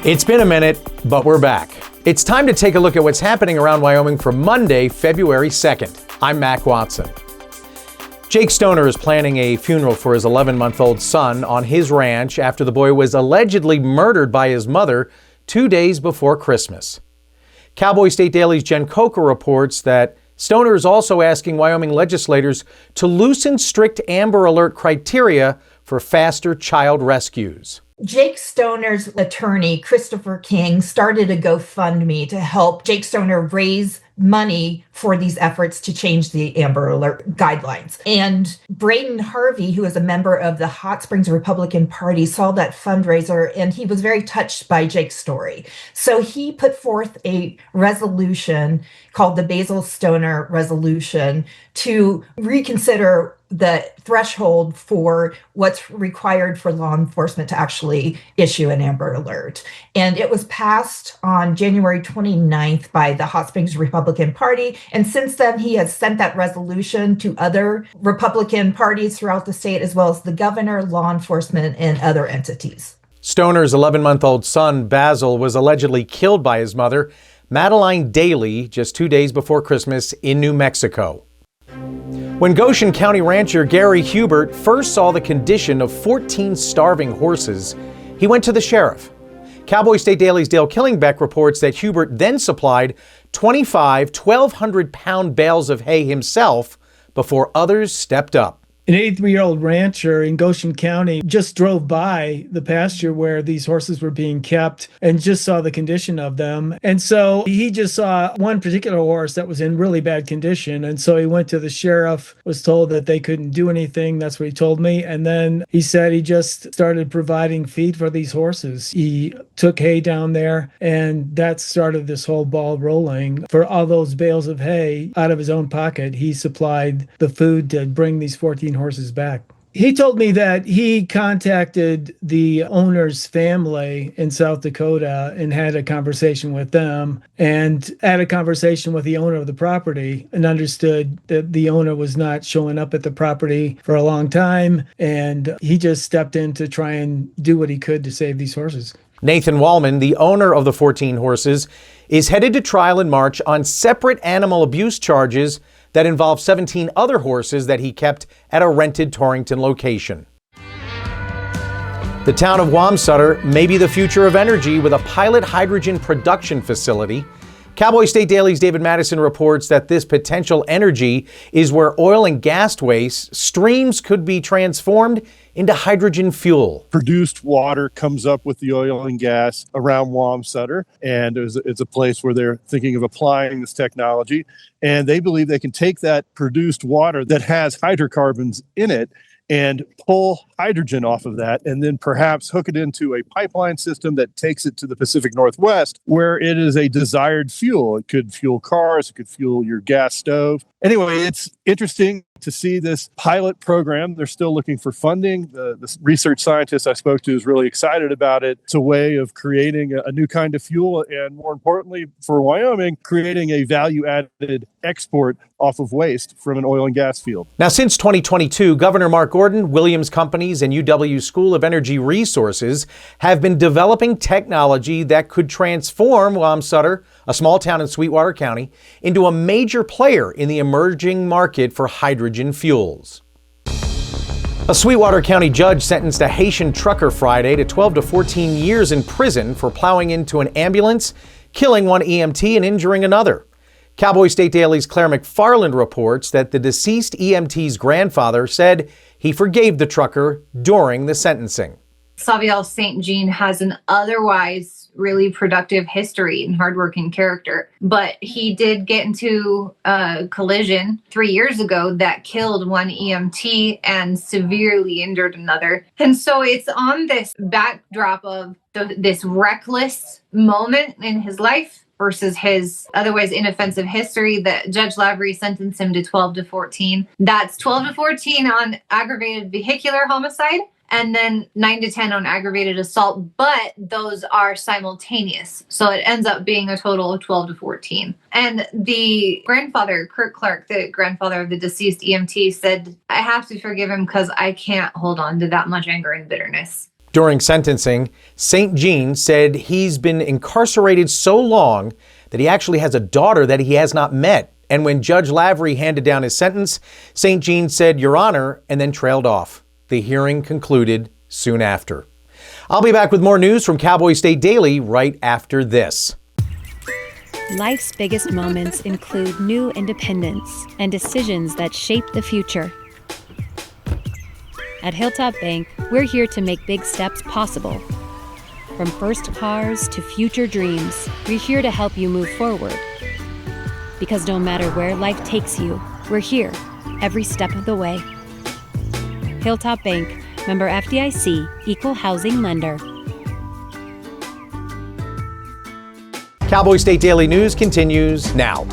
It's been a minute, but we're back. It's time to take a look at what's happening around Wyoming for Monday, February 2nd. I'm Mac Watson. Jake Stoner is planning a funeral for his 11-month-old son on his ranch after the boy was allegedly murdered by his mother 2 days before Christmas. Cowboy State Daily's Jen Coker reports that Stoner is also asking Wyoming legislators to loosen strict Amber Alert criteria for faster child rescues. Jake Stoner's attorney, Christopher King, started a GoFundMe to help Jake Stoner raise money for these efforts to change the Amber Alert guidelines. And Braden Harvey, who is a member of the Hot Springs Republican Party, saw that fundraiser and he was very touched by Jake's story. So he put forth a resolution called the Basil Stoner Resolution to reconsider the threshold for what's required for law enforcement to actually issue an Amber Alert. And it was passed on January 29th by the Hot Springs Republican Party. And since then, he has sent that resolution to other Republican parties throughout the state, as well as the governor, law enforcement, and other entities. Stoner's 11-month-old son, Basil, was allegedly killed by his mother, Madeline Daly, just 2 days before Christmas in New Mexico. When Goshen County rancher Gary Hubert first saw the condition of 14 starving horses, he went to the sheriff. Cowboy State Daily's Dale Killingbeck reports that Hubert then supplied 25 1,200-pound bales of hay himself before others stepped up. An 83-year-old rancher in Goshen County just drove by the pasture where these horses were being kept and just saw the condition of them. And so he just saw one particular horse that was in really bad condition. And so he went to the sheriff, was told that they couldn't do anything. That's what he told me. And then he said he just started providing feed for these horses. He took hay down there, and that started this whole ball rolling. For all those bales of hay out of his own pocket, he supplied the food to bring these 14 horses back. He told me that he contacted the owner's family in South Dakota and had a conversation with them, and had a conversation with the owner of the property and understood that the owner was not showing up at the property for a long time, and he just stepped in to try and do what he could to save these horses. Nathan Wallman, the owner of the 14 horses, is headed to trial in March on separate animal abuse charges that involve 17 other horses that he kept at a rented Torrington location. The town of Wamsutter may be the future of energy with a pilot hydrogen production facility. Cowboy State Daily's David Madison reports that this potential energy is where oil and gas waste streams could be transformed into hydrogen fuel. Produced water comes up with the oil and gas around Wamsutter, and it's a place where they're thinking of applying this technology. And they believe they can take that produced water that has hydrocarbons in it and pull hydrogen off of that, and then perhaps hook it into a pipeline system that takes it to the Pacific Northwest, where it is a desired fuel. It could fuel cars, it could fuel your gas stove. Anyway, it's interesting to see this pilot program. They're still looking for funding. The research scientist I spoke to is really excited about it. It's a way of creating a new kind of fuel, and more importantly, for Wyoming, creating a value-added export off of waste from an oil and gas field. Now, since 2022, Governor Mark Gordon, Williams Companies, and UW School of Energy Resources have been developing technology that could transform Wamsutter, a small town in Sweetwater County, into a major player in the emerging market for hydrogen fuels. A Sweetwater County judge sentenced a Haitian trucker Friday to 12 to 14 years in prison for plowing into an ambulance, killing one EMT and injuring another. Cowboy State Daily's Claire McFarland reports that the deceased EMT's grandfather said he forgave the trucker during the sentencing. Saviel St. Jean has an otherwise really productive history and hardworking character, but he did get into a collision 3 years ago that killed one EMT and severely injured another. And so it's on this backdrop of this reckless moment in his life versus his otherwise inoffensive history that Judge Lavery sentenced him to 12 to 14. That's 12 to 14 on aggravated vehicular homicide, and then 9 to 10 on aggravated assault, but those are simultaneous. So it ends up being a total of 12 to 14. And the grandfather, Kurt Clark, the grandfather of the deceased EMT, said, I have to forgive him because I can't hold on to that much anger and bitterness. During sentencing, St. Jean said he's been incarcerated so long that he actually has a daughter that he has not met. And when Judge Lavery handed down his sentence, St. Jean said, "Your Honor," and then trailed off. The hearing concluded soon after. I'll be back with more news from Cowboy State Daily right after this. Life's biggest moments include new independence and decisions that shape the future. At Hilltop Bank, we're here to make big steps possible. From first cars to future dreams, we're here to help you move forward. Because no matter where life takes you, we're here every step of the way. Hilltop Bank, member FDIC, equal housing lender. Cowboy State Daily News continues now.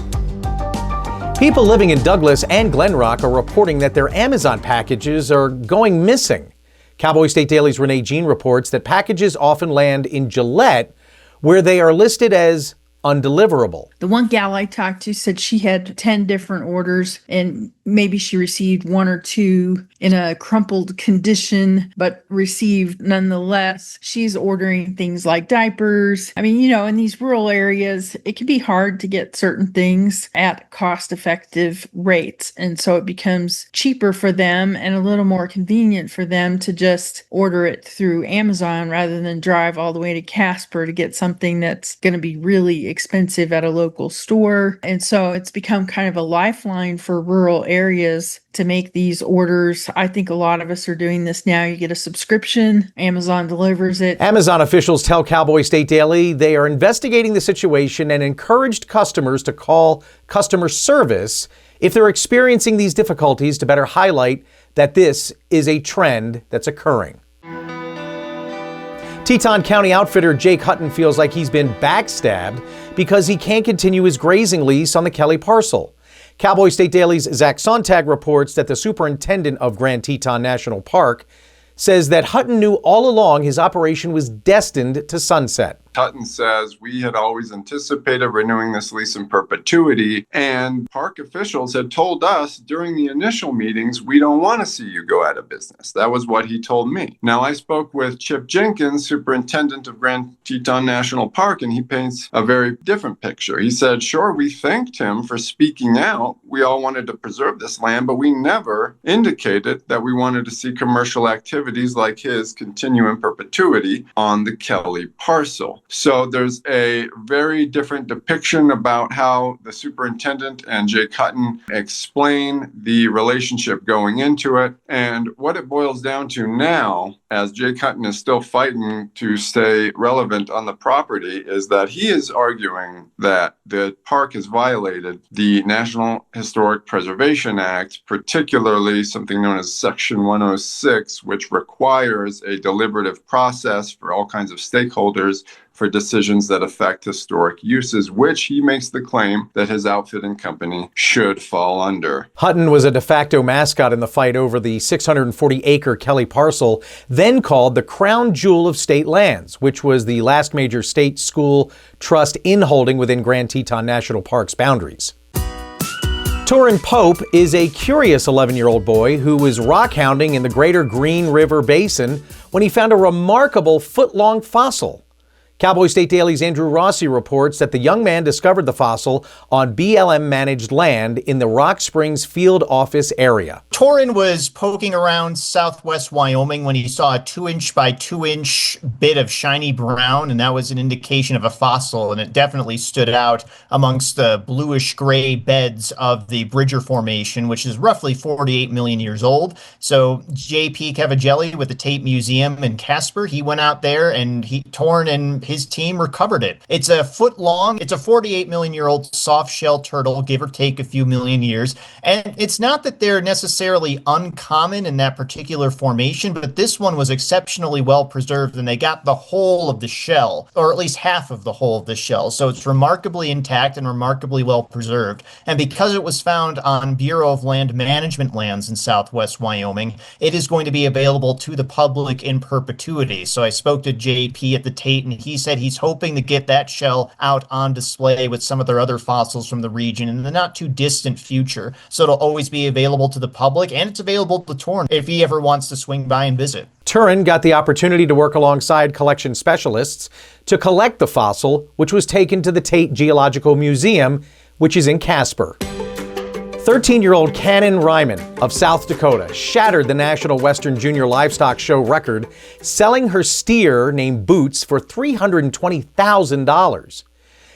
People living in Douglas and Glen Rock are reporting that their Amazon packages are going missing. Cowboy State Daily's Renee Jean reports that packages often land in Gillette, where they are listed as undeliverable. The one gal I talked to said she had 10 different orders and maybe she received one or two in a crumpled condition, but received nonetheless. She's ordering things like diapers. I mean, in these rural areas, it can be hard to get certain things at cost-effective rates. And so it becomes cheaper for them and a little more convenient for them to just order it through Amazon rather than drive all the way to Casper to get something that's going to be really expensive at a local store. And so it's become kind of a lifeline for rural areas to make these orders. I think a lot of us are doing this now. You get a subscription, Amazon delivers it. Amazon officials tell Cowboy State Daily they are investigating the situation and encouraged customers to call customer service if they're experiencing these difficulties to better highlight that this is a trend that's occurring. Teton County outfitter Jake Hutton feels like he's been backstabbed because he can't continue his grazing lease on the Kelly parcel. Cowboy State Daily's Zach Sontag reports that the superintendent of Grand Teton National Park says that Hutton knew all along his operation was destined to sunset. Hutton says we had always anticipated renewing this lease in perpetuity, and park officials had told us during the initial meetings, we don't want to see you go out of business. That was what he told me. Now, I spoke with Chip Jenkins, superintendent of Grand Teton National Park, and he paints a very different picture. He said, sure, we thanked him for speaking out. We all wanted to preserve this land, but we never indicated that we wanted to see commercial activities like his continue in perpetuity on the Kelly parcel. So there's a very different depiction about how the superintendent and Jake Hutton explain the relationship going into it. And what it boils down to now, as Jake Hutton is still fighting to stay relevant on the property, is that he is arguing that the park has violated the National Historic Preservation Act, particularly something known as Section 106, which requires a deliberative process for all kinds of stakeholders for decisions that affect historic uses, which he makes the claim that his outfit and company should fall under. Hutton was a de facto mascot in the fight over the 640-acre Kelly parcel, then called the crown jewel of state lands, which was the last major state school trust in holding within Grand Teton National Park's boundaries. Torin Pope is a curious 11-year-old boy who was rock hounding in the greater Green River Basin when he found a remarkable foot-long fossil. Cowboy State Daily's Andrew Rossi reports that the young man discovered the fossil on BLM-managed land in the Rock Springs field office area. Torin was poking around southwest Wyoming when he saw a 2-inch by 2-inch bit of shiny brown, and that was an indication of a fossil, and it definitely stood out amongst the bluish-gray beds of the Bridger Formation, which is roughly 48 million years old. So J.P. Cavagelli with the Tate Museum in Casper, he went out there, and Torin and his team recovered it. It's a foot long. It's a 48 million year old soft shell turtle, give or take a few million years. And it's not that they're necessarily uncommon in that particular formation, but this one was exceptionally well preserved, and they got the whole of the shell, or at least half of the whole of the shell. So it's remarkably intact and remarkably well preserved. And because it was found on Bureau of Land Management lands in southwest Wyoming, it is going to be available to the public in perpetuity. So I spoke to JP at the Tate, and he said he's hoping to get that shell out on display with some of their other fossils from the region in the not too distant future. So it'll always be available to the public, and it's available to Torn if he ever wants to swing by and visit. Turin got the opportunity to work alongside collection specialists to collect the fossil, which was taken to the Tate Geological Museum, which is in Casper. 13-year-old Cannon Ryman of South Dakota shattered the National Western Junior Livestock Show record, selling her steer named Boots for $320,000.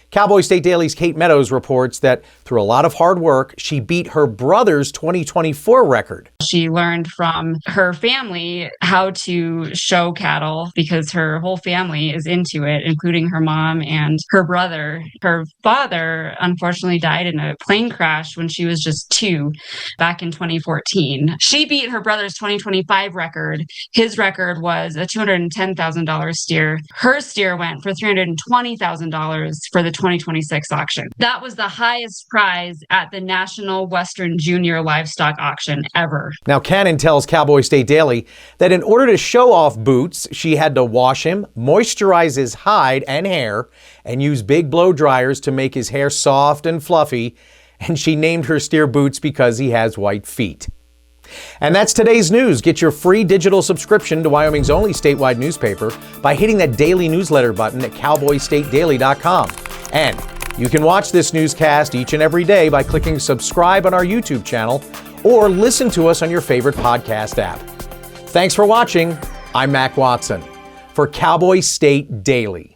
Cowboy State Daily's Kate Meadows reports that through a lot of hard work, she beat her brother's 2024 record. She learned from her family how to show cattle because her whole family is into it, including her mom and her brother. Her father unfortunately died in a plane crash when she was just 2 back in 2014. She beat her brother's 2025 record. His record was a $210,000 steer. Her steer went for $320,000 for the 2026 auction. That was the highest prize at the National Western Junior Livestock Auction ever. Now, Cannon tells Cowboy State Daily that in order to show off Boots, she had to wash him, moisturize his hide and hair, and use big blow dryers to make his hair soft and fluffy. And she named her steer Boots because he has white feet. And that's today's news. Get your free digital subscription to Wyoming's only statewide newspaper by hitting that daily newsletter button at cowboystatedaily.com. And you can watch this newscast each and every day by clicking subscribe on our YouTube channel or listen to us on your favorite podcast app. Thanks for watching. I'm Mac Watson for Cowboy State Daily.